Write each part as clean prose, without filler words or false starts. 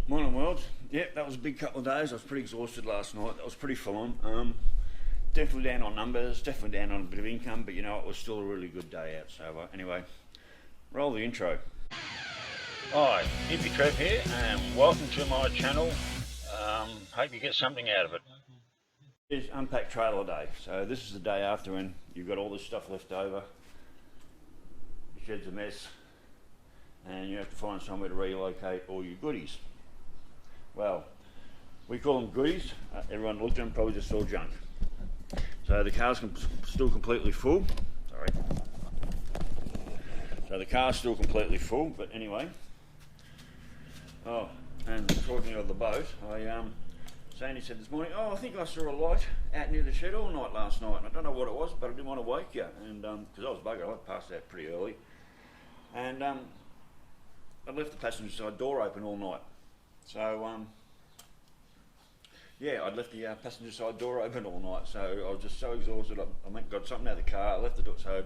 Morning world. Yep, that was a big couple of days. I was pretty exhausted last night. That was pretty full on. Definitely down on numbers, definitely down on a bit of income, but you know, it was still a really good day out. So anyway, roll the intro. Hi, Hippy Trev here, and welcome to my channel. Hope you get something out of it. It's Unpack Trailer Day. So this is the day after when you've got all this stuff left over. Your shed's a mess, and you have to find somewhere to relocate all your goodies. Well, we call them goodies. Everyone looked at them, probably just saw junk. So the car's still completely full. Sorry. So the car's still completely full, but anyway. Oh, and talking of the boat, Sandy said this morning, I think I saw a light out near the shed all night last night. And I don't know what it was, but I didn't want to wake you. And because I was buggered, I passed out pretty early. And I left the passenger side door open all night. So yeah, I'd left the passenger side door open all night. So I was just so exhausted. I went and got something out of the car. I left the door. So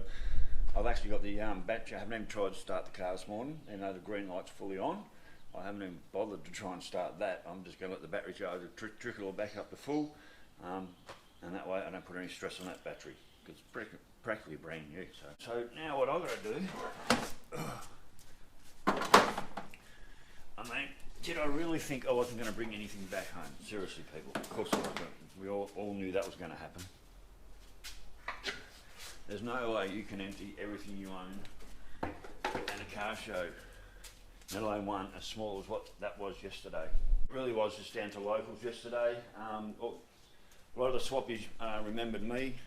I've actually got the battery. I haven't even tried to start the car this morning. And the green light's fully on. I haven't even bothered to try and start that. I'm just going to let the battery charger trickle back up to full, and that way I don't put any stress on that battery because it's practically brand new. So now what I've got to do, I mean, did I really think I wasn't going to bring anything back home? Seriously, people, of course I wasn't. We all knew that was going to happen. There's no way you can empty everything you own at a car show. Let alone one as small as what that was yesterday. It really was just down to locals yesterday. A lot of the swappies remembered me,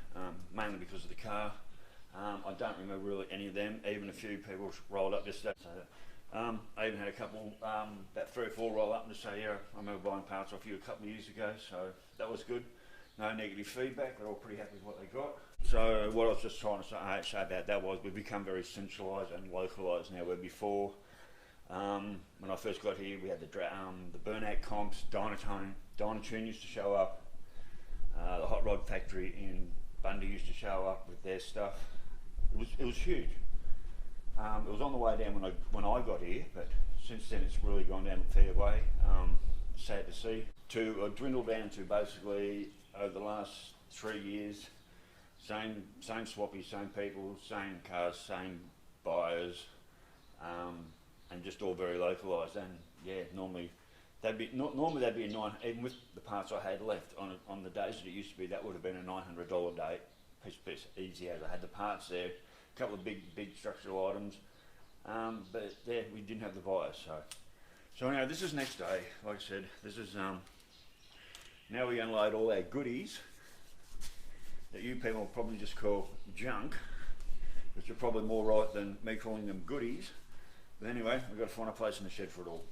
mainly because of the car. I don't remember really any of them, even a few people rolled up yesterday. So, I even had a couple, about 3 or 4 roll up and just say, yeah, I remember buying parts off you a couple of years ago, so that was good. No negative feedback, they're all pretty happy with what they got. So what I was just trying to say about that was we've become very centralised and localised now, where before, when I first got here, we had the burnout comps, Dynatune used to show up, the hot rod factory in Bundy used to show up with their stuff. It was huge. It was on the way down when I got here, but since then it's really gone down a fair way. Sad to see. To dwindle down to basically over the last 3 years, same swappies, same people, same cars, same buyers. And just all very localised, and yeah, normally that'd be a 9, even with the parts I had left on the days that it used to be, that would have been a $900 day, piece easy as I had the parts there, a couple of big structural items, but yeah, we didn't have the buyers. So anyway, this is next day. Like I said, this is now we unload all our goodies that you people will probably just call junk, which are probably more right than me calling them goodies. But anyway, we've got to find a place in the shed for it all.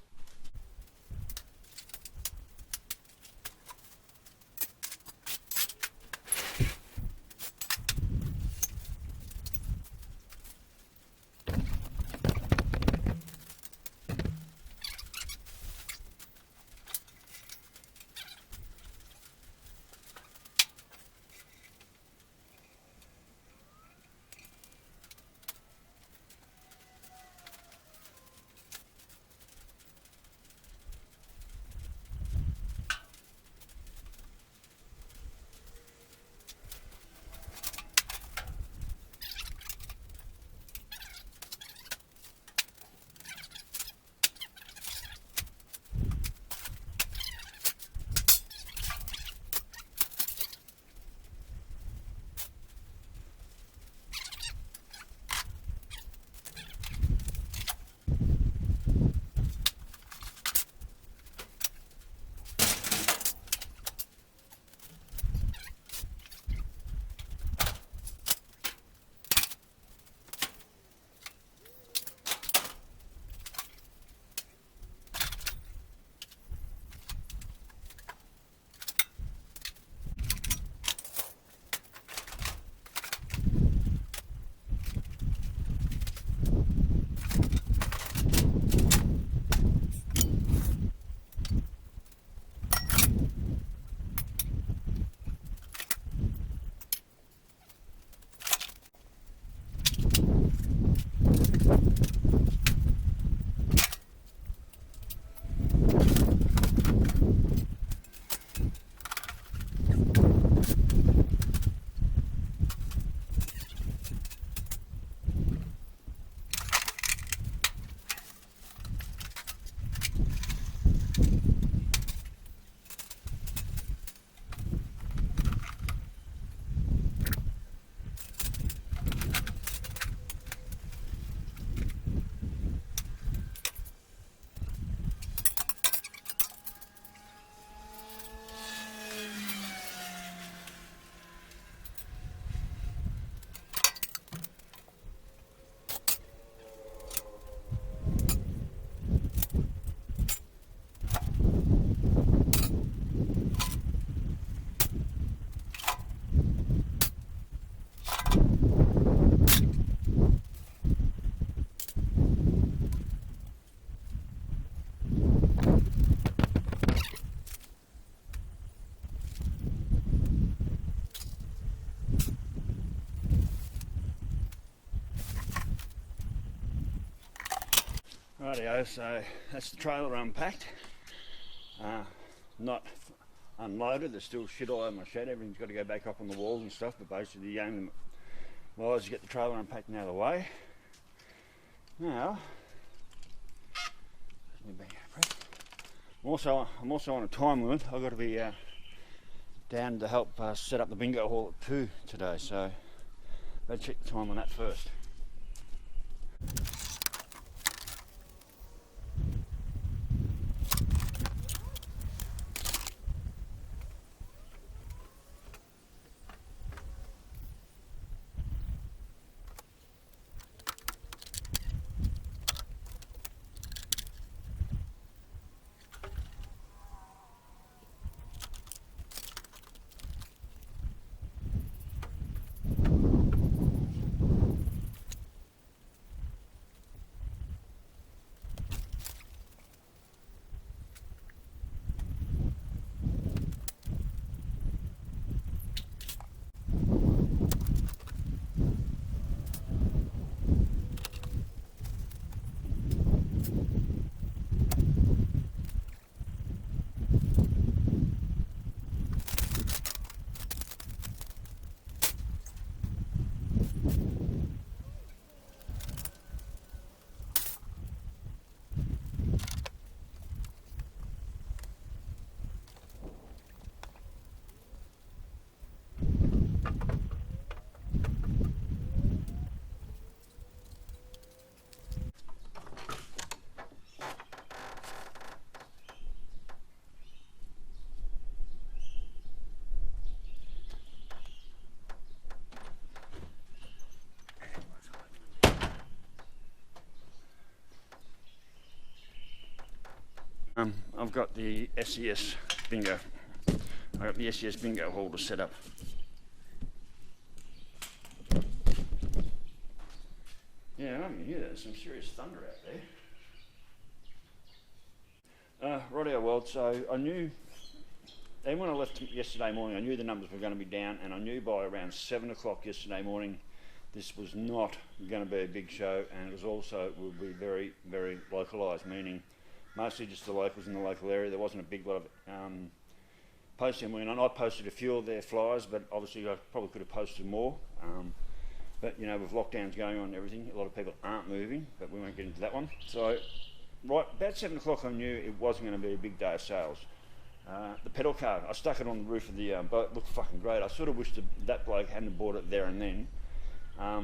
Rightio, so that's the trailer unpacked. Not unloaded, there's still shit all over my shed, everything's got to go back up on the walls and stuff, but basically the aim was to get the trailer unpacked and out of the way. Now, I'm also on a time limit. I've got to be down to help set up the bingo hall at 2 today, so let's check the time on that first. I've got the SES bingo. I've got the SES bingo holder set up. Yeah, I can hear that. There's some serious thunder out there. Rightio world, so I knew, and when I left yesterday morning, I knew the numbers were going to be down, and I knew by around 7 o'clock yesterday morning this was not going to be a big show, and it was also will be very, very localised, meaning mostly just the locals in the local area. There wasn't a big lot of posting. And I posted a few of their flyers, but obviously I probably could have posted more. But you know, with lockdowns going on and everything, a lot of people aren't moving, but we won't get into that one. So right about 7 o'clock I knew it wasn't going to be a big day of sales. The pedal car, I stuck it on the roof of the boat. It looked fucking great. I sort of wished that bloke hadn't bought it there and then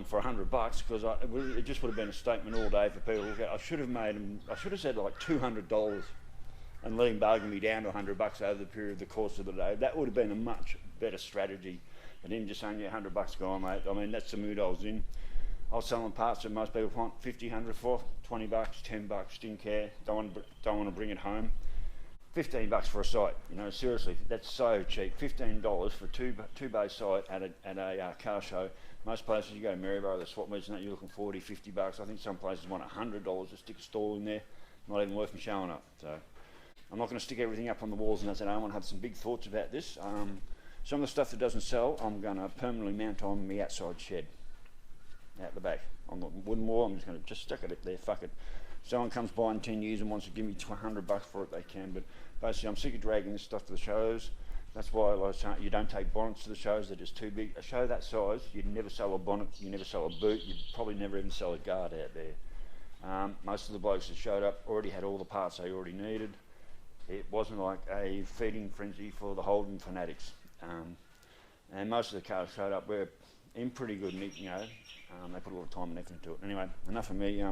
for $100, because it just would have been a statement all day for people to look at. I should have said like $200 and let him bargain me down to $100 over the period of the course of the day. That would have been a much better strategy than him just saying, yeah, $100 go on, mate. I mean, that's the mood I was in. I was selling parts that most people want 50, 100 for, $20, $10, didn't care, don't want to bring it home. $15 for a site, you know, seriously, that's so cheap. $15 for two bay site at a car show. Most places, you go to Maryborough, the swap meets and that, you're looking $40, $50. I think some places want $100 to stick a stall in there. Not even worth me showing up. So I'm not going to stick everything up on the walls and that. I want to have some big thoughts about this. Some of the stuff that doesn't sell, I'm going to permanently mount on the outside shed, out the back. On the wooden wall, I'm just going to stick it there, fuck it. If someone comes by in 10 years and wants to give me $100 for it, they can. But basically, I'm sick of dragging this stuff to the shows. That's why you don't take bonnets to the shows, they're just too big. A show that size, you'd never sell a bonnet, you never sell a boot, you'd probably never even sell a guard out there. Most of the blokes that showed up already had all the parts they already needed. It wasn't like a feeding frenzy for the Holden fanatics. And most of the cars showed up were in pretty good nick, you know. They put a lot of time and effort into it. Anyway, enough of me.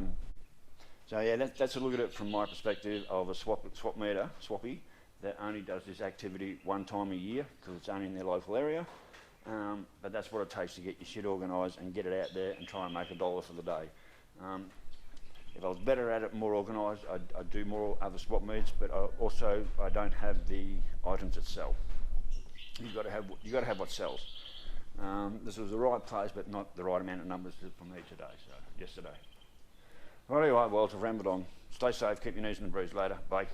So yeah, that's a look at it from my perspective of a swappy, that only does this activity one time a year because it's only in their local area. But that's what it takes to get your shit organised and get it out there and try and make $1 for the day. If I was better at it, more organised, I'd do more other swap meets, but I don't have the items that sell. You got to have what sells. This was the right place, but not the right amount of numbers for me today. So yesterday. Right, well, I've rambled on. Stay safe, keep your knees in the breeze. Later, bye.